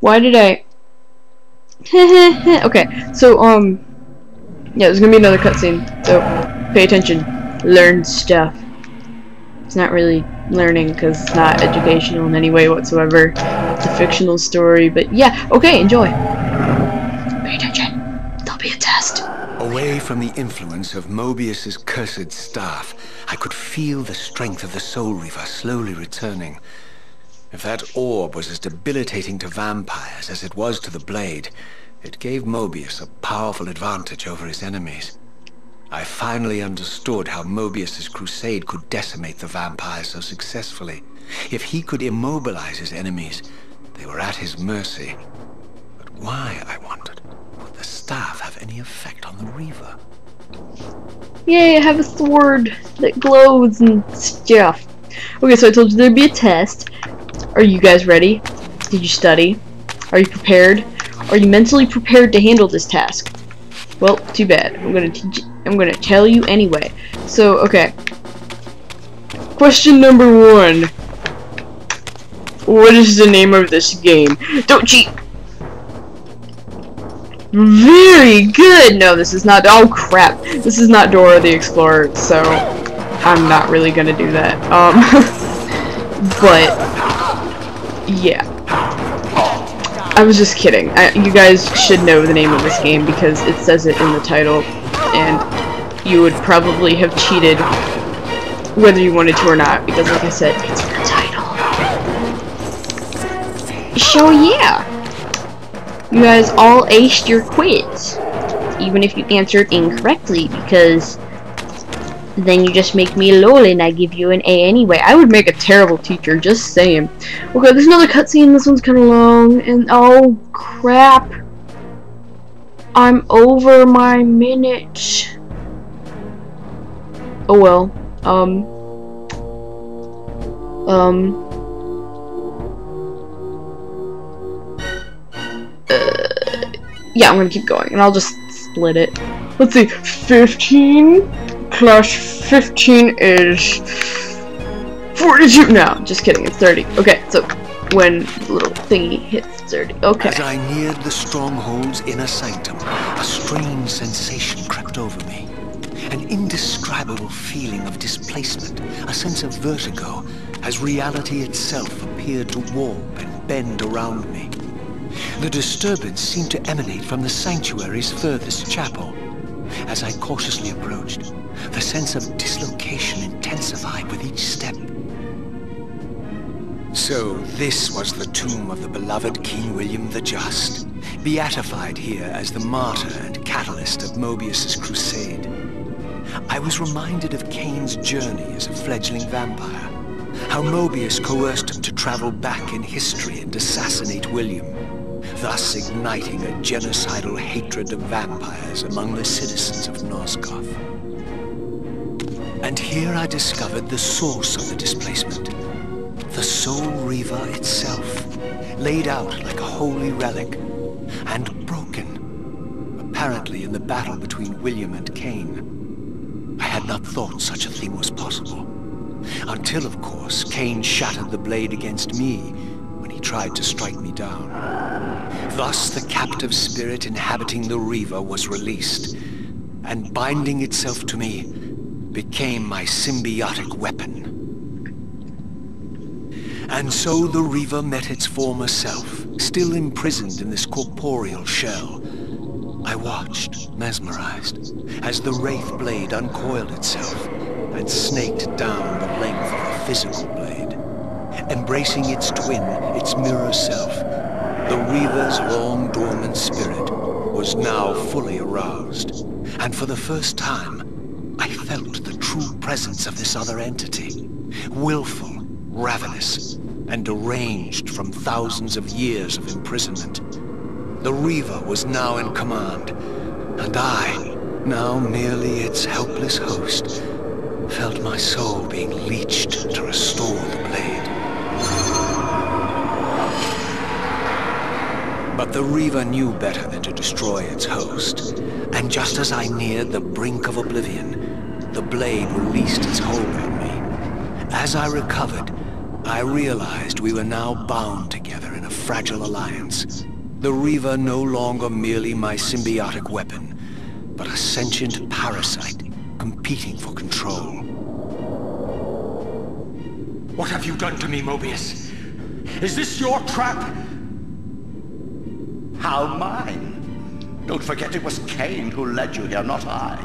Why did I... Okay, so, yeah, there's gonna be another cutscene, so pay attention. Learn stuff. It's not really learning, because it's not educational in any way whatsoever. It's a fictional story, but yeah, okay, enjoy. Pay attention. There'll be a test. Away from the influence of Mobius's cursed staff, I could feel the strength of the Soul Reaver slowly returning. If that orb was as debilitating to vampires as it was to the blade, it gave Mobius a powerful advantage over his enemies. I finally understood how Mobius's crusade could decimate the vampires so successfully. If he could immobilize his enemies, they were at his mercy. But why, I wondered, would the staff have any effect on the Reaver? Yay, I have a sword that glows and stuff. Okay, so I told you there'd be a test. Are you guys ready? Did you study? Are you prepared? Are you mentally prepared to handle this task? Well, too bad. I'm gonna tell you anyway. So, okay. Question number 1. What is the name of this game? Don't cheat! Very good! No, this is not. Oh crap! This is not Dora the Explorer, so I'm not really gonna do that. But yeah, I was just kidding. You guys should know the name of this game because it says it in the title, and you would probably have cheated whether you wanted to or not, because like I said, it's in the title. So yeah, you guys all aced your quiz, even if you answered incorrectly, because then you just make me lol and I give you an A anyway. I would make a terrible teacher, just saying. Okay, there's another cutscene. This one's kind of long, and oh crap, I'm over my minutes. Oh well. Yeah, I'm gonna keep going, and I'll just split it. Let's see, 15 plus 15 is 42. No, just kidding, it's 30. Okay, so when the little thingy hits 30. Okay. As I neared the stronghold's inner sanctum, a strange sensation crept over me. An indescribable feeling of displacement, a sense of vertigo, as reality itself appeared to warp and bend around me. The disturbance seemed to emanate from the sanctuary's furthest chapel. As I cautiously approached, the sense of dislocation intensified with each step. So this was the tomb of the beloved King William the Just, beatified here as the martyr and catalyst of Mobius's crusade. I was reminded of Cain's journey as a fledgling vampire, how Mobius coerced him to travel back in history and assassinate William, thus igniting a genocidal hatred of vampires among the citizens of Nosgoth. And here I discovered the source of the displacement. The Soul Reaver itself, laid out like a holy relic, and broken, apparently in the battle between William and Cain. I had not thought such a thing was possible, until, of course, Cain shattered the blade against me when he tried to strike me down. Thus the captive spirit inhabiting the Reaver was released, and binding itself to me, became my symbiotic weapon. And so the Reaver met its former self, still imprisoned in this corporeal shell. I watched, mesmerized, as the Wraith blade uncoiled itself and snaked down the length of the physical blade. Embracing its twin, its mirror self, the Reaver's long-dormant spirit was now fully aroused. And for the first time, I felt the true presence of this other entity, willful, ravenous, and deranged from thousands of years of imprisonment. The Reaver was now in command, and I, now merely its helpless host, felt my soul being leeched to restore the blade. But the Reaver knew better than to destroy its host, and just as I neared the brink of oblivion, the blade released its hold on me. As I recovered, I realized we were now bound together in a fragile alliance. The Reaver no longer merely my symbiotic weapon, but a sentient parasite competing for control. What have you done to me, Mobius? Is this your trap? How mine? Don't forget it was Cain who led you here, not I.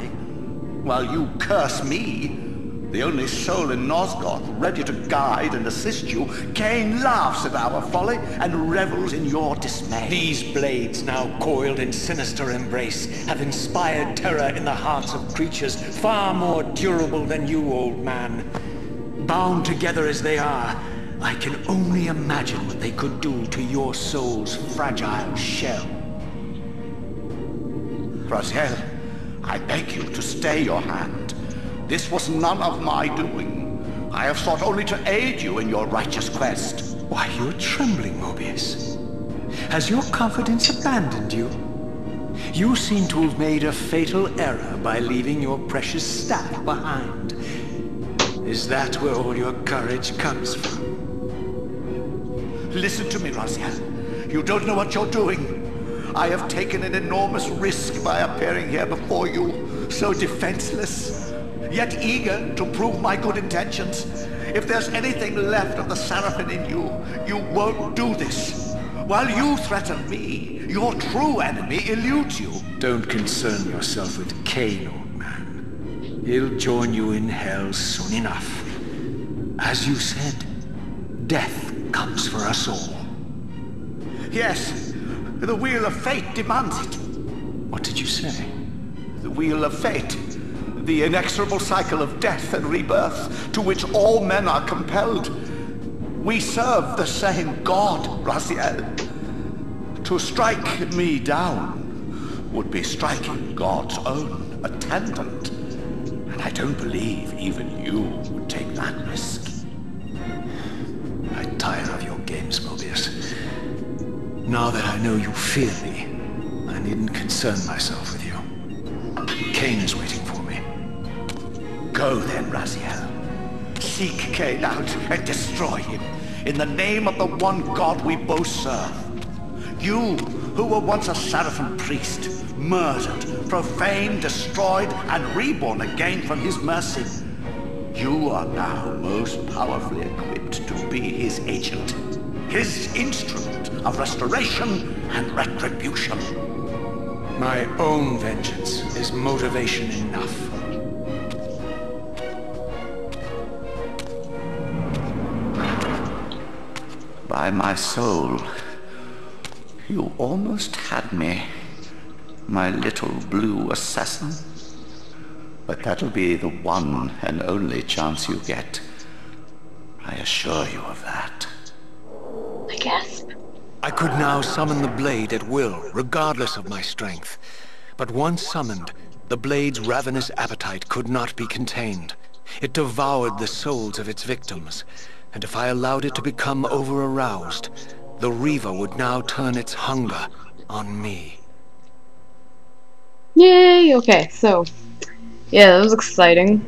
While you curse me, the only soul in Nosgoth ready to guide and assist you, Cain laughs at our folly and revels in your dismay. These blades, now coiled in sinister embrace, have inspired terror in the hearts of creatures far more durable than you, old man. Bound together as they are, I can only imagine what they could do to your soul's fragile shell. Raziel, I beg you to stay your hand. This was none of my doing. I have sought only to aid you in your righteous quest. Why, you're trembling, Mobius. Has your confidence abandoned you? You seem to have made a fatal error by leaving your precious staff behind. Is that where all your courage comes from? Listen to me, Raziel. You don't know what you're doing. I have taken an enormous risk by appearing here before you, so defenseless, yet eager to prove my good intentions. If there's anything left of the Seraphim in you, you won't do this. While you threaten me, your true enemy eludes you. Don't concern yourself with Cain, old man. He'll join you in hell soon enough. As you said, death comes for us all. Yes, the wheel of fate demands it. What did you say? The wheel of fate. The inexorable cycle of death and rebirth to which all men are compelled. We serve the same God, Raziel. To strike me down would be striking God's own attendant. And I don't believe even you would take that risk. I tire of your games, Mobius. Now that I know you fear me, I needn't concern myself with you. Cain is waiting for me. Go then, Raziel. Seek Cain out and destroy him in the name of the one God we both serve. You, who were once a Seraphim priest, murdered, profaned, destroyed, and reborn again from his mercy. You are now most powerfully equipped to be his agent, his instrument of restoration and retribution. My own vengeance is motivation enough. By my soul, you almost had me, my little blue assassin. But that'll be the one and only chance you get. I assure you of that. I gasp. I could now summon the blade at will, regardless of my strength. But once summoned, the blade's ravenous appetite could not be contained. It devoured the souls of its victims, and if I allowed it to become over-aroused, the Reaver would now turn its hunger on me. Yay! Okay, so yeah, that was exciting.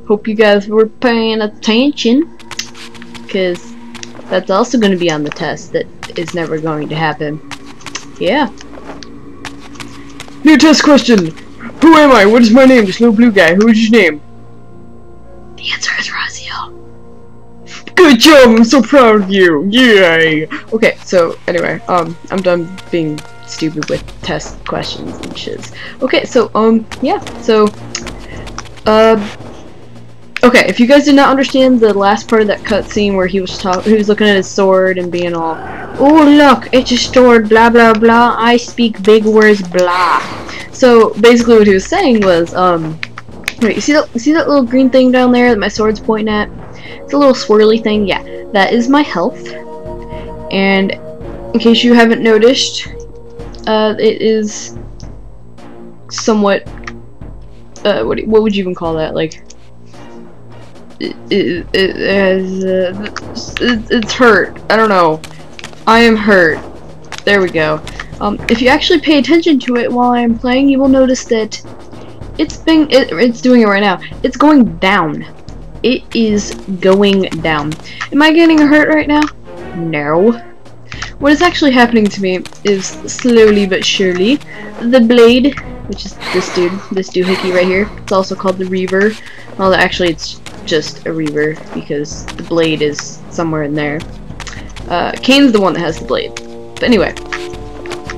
Hope you guys were paying attention, because that's also going to be on the test that is never going to happen. Yeah. New test question! Who am I? What is my name? This little blue guy. Who is your name? The answer is Raziel. Good job! I'm so proud of you! Yay! Okay, so anyway, I'm done being stupid with test questions and shiz. Okay, so yeah, so okay, if you guys did not understand the last part of that cutscene where he was looking at his sword and being all, oh look, it's a sword, blah blah blah, I speak big words, blah. So basically what he was saying was, wait, you see that little green thing down there that my sword's pointing at? It's a little swirly thing, yeah, that is my health. And in case you haven't noticed, it is somewhat, what would you even call that, like, it's hurt. I don't know. I am hurt. There we go. If you actually pay attention to it while I'm playing, you will notice that it's doing it right now. It's going down. it is going down. Am I getting hurt right now? No. What is actually happening to me is slowly but surely the blade, which is this doohickey right here. It's also called the Reaver. Well, actually, it's just a Reaver because the blade is somewhere in there. Kane's the one that has the blade. But anyway,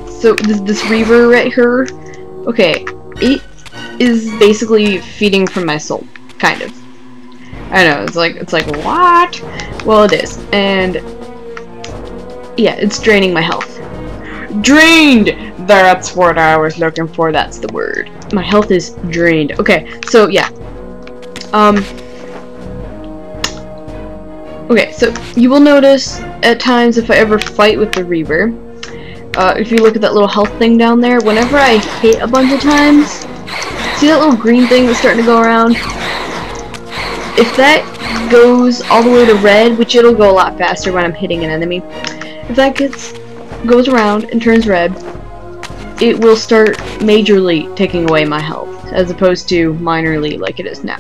so this Reaver right here, okay, it is basically feeding from my soul, kind of. I know, it's like what? Well, it is, and yeah, it's draining my health. Drained! That's what I was looking for, that's the word. My health is drained. Okay, so yeah. Okay, so you will notice at times if I ever fight with the Reaver, if you look at that little health thing down there, whenever I hit a bunch of times, see that little green thing that's starting to go around? If that goes all the way to red, which it'll go a lot faster when I'm hitting an enemy, if that goes around and turns red, it will start majorly taking away my health, as opposed to minorly like it is now.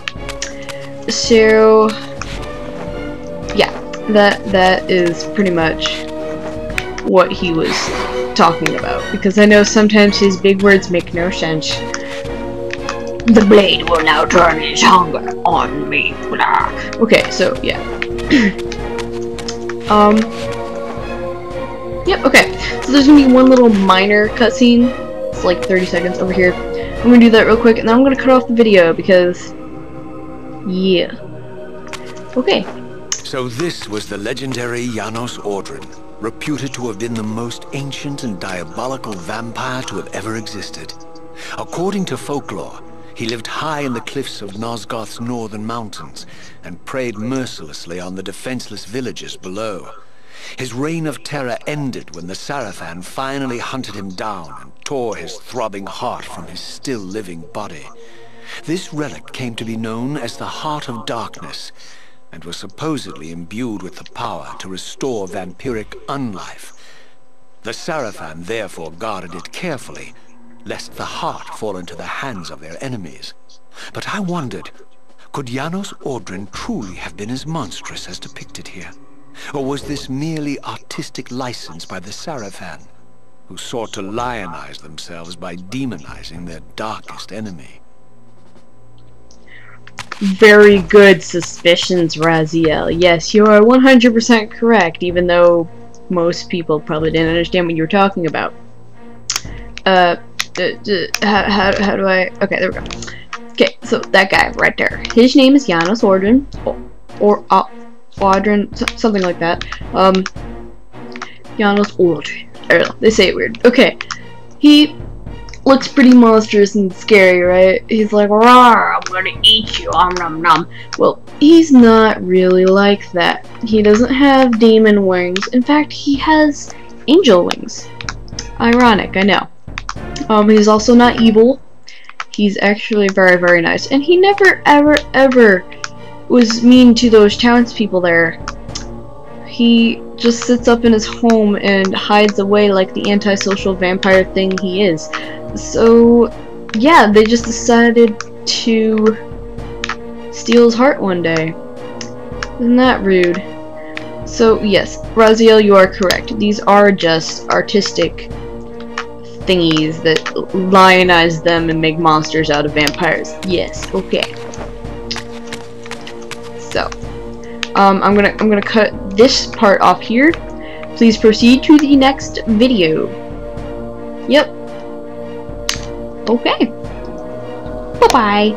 So yeah, that is pretty much what he was talking about, because I know sometimes his big words make no sense. The blade will now turn his hunger on me. Blah. Okay, so yeah. Yep, okay. So there's gonna be one little minor cutscene. It's like 30 seconds over here. I'm gonna do that real quick, and then I'm gonna cut off the video because, yeah. Okay. So this was the legendary Janos Ordrin, reputed to have been the most ancient and diabolical vampire to have ever existed. According to folklore, he lived high in the cliffs of Nosgoth's northern mountains and preyed mercilessly on the defenseless villagers below. His reign of terror ended when the Sarafan finally hunted him down and tore his throbbing heart from his still-living body. This relic came to be known as the Heart of Darkness, and was supposedly imbued with the power to restore vampiric unlife. The Sarafan therefore guarded it carefully, lest the heart fall into the hands of their enemies. But I wondered, could Janos Ordrin truly have been as monstrous as depicted here? Or was this merely artistic license by the Sarafan, who sought to lionize themselves by demonizing their darkest enemy? Very good suspicions, Raziel. Yes, you are 100% correct, even though most people probably didn't understand what you were talking about. How do I... Okay, there we go. Okay, so that guy right there. His name is Janos Ordrin, or Ordrin, something like that. Janos Ordrin. I don't know, they say it weird. Okay, he looks pretty monstrous and scary, right? He's like, "Rawr, I'm gonna eat you, nom nom." Well, he's not really like that. He doesn't have demon wings. In fact, he has angel wings. Ironic, I know. He's also not evil. He's actually very, very nice. And he never, ever, ever was mean to those townspeople there. He just sits up in his home and hides away like the antisocial vampire thing he is. So, yeah, they just decided to steal his heart one day. Isn't that rude? So, yes, Raziel, you are correct. These are just artistic thingies that lionize them and make monsters out of vampires. Yes, okay. So, I'm gonna cut this part off here. Please proceed to the next video. Yep. Okay. Bye-bye.